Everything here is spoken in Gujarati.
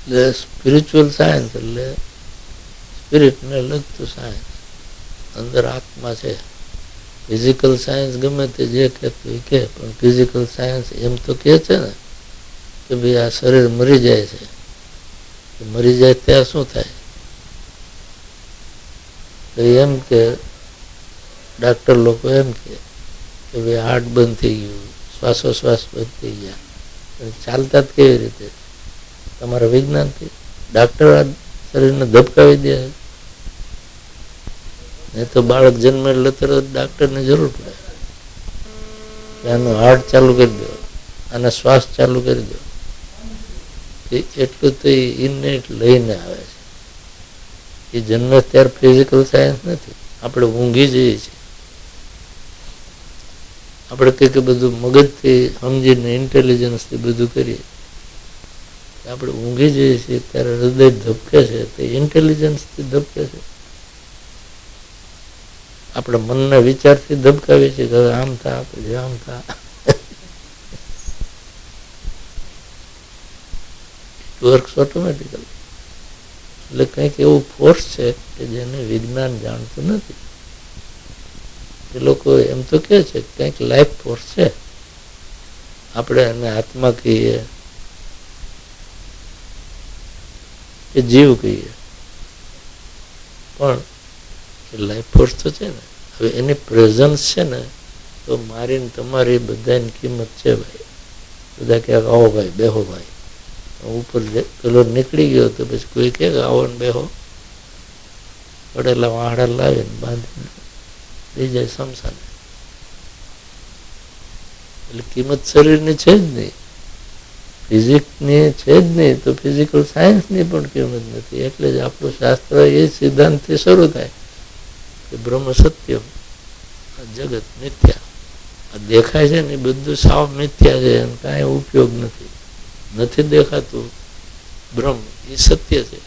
એટલે સ્પિરિચ્યુઅલ સાયન્સ એટલે સ્પિરિટને લગતું સાયન્સ, અંદર આત્મા છે. ફિઝિકલ સાયન્સ ગમે તે જે કહેતું એ કહે, પણ ફિઝિકલ સાયન્સ એમ તો કહે છે ને કે ભાઈ આ શરીર મરી જાય છે, મરી જાય ત્યાં શું થાય? તો એમ કે ડાક્ટર લોકો એમ કે ભાઈ હાર્ટ બંધ થઈ ગયું, શ્વાસોશ્વાસ બંધ થઈ ગયા, ચાલતા જ કેવી રીતે? તમારા વિજ્ઞાનથી ડાક્ટર આ શરીરને ધબકાવી દે. નહીં તો બાળક જન્મે એટલે તરત ડાક્ટરની જરૂર પડે. આનું હાર્ટ ચાલુ કરી દો, આના શ્વાસ ચાલુ કરી દો. એટલું તો ઇનેટ લઈને આવે છે. એ જન્મે ત્યારે ફિઝિકલ સાયન્સ નથી. આપણે ઊંઘી જઈએ છીએ. આપણે કંઈક બધું મગજથી સમજીને ઇન્ટેલિજન્સથી બધું કરીએ. આપણે ઊંઘી જઈએ છીએ ત્યારે હૃદય ધબકે છે, તે ઇન્ટેલિજન્સથી ધબકે છે. આપણે મનના વિચારથી ધબકાવીએ છીએ કે આમ થા, પછી આમ થા. Works automatically. એટલે કંઈક એવું ફોર્સ છે કે જેને વિજ્ઞાન જાણતું નથી. એ લોકો એમ તો કહે છે કંઈક લાઈફ ફોર્સ છે, આપણે એને આત્મા કહીએ કે જીવ કહીએ, પણ એ લાઈફ ફોર્સ તો છે ને. હવે એની પ્રેઝન્સ છે ને, તો મારી ને તમારી બધાની કિંમત છે ભાઈ. બધા કહે આવો ભાઈ, બેહો ભાઈ. ઉપર પેલો નીકળી ગયો તો પછી કોઈ કહે આવો ને બેહો, પડેલા વાહડા લાવીને બાંધીને લઈ જાય સમસાને. એટલે કિંમત શરીરની છે જ નહીં, ફિઝિક્સની છે જ નહીં, તો ફિઝિકલ સાયન્સની પણ કિંમત નથી. એટલે જ આપણું શાસ્ત્ર એ સિદ્ધાંતથી શરૂ થાય કે બ્રહ્મ સત્યમ, આ જગત મિથ્યા. આ દેખાય છે ને એ બધું સાવ મિથ્યા છે, કાંઈ ઉપયોગ નથી. નથી દેખાતું બ્રહ્મ એ સત્ય છે.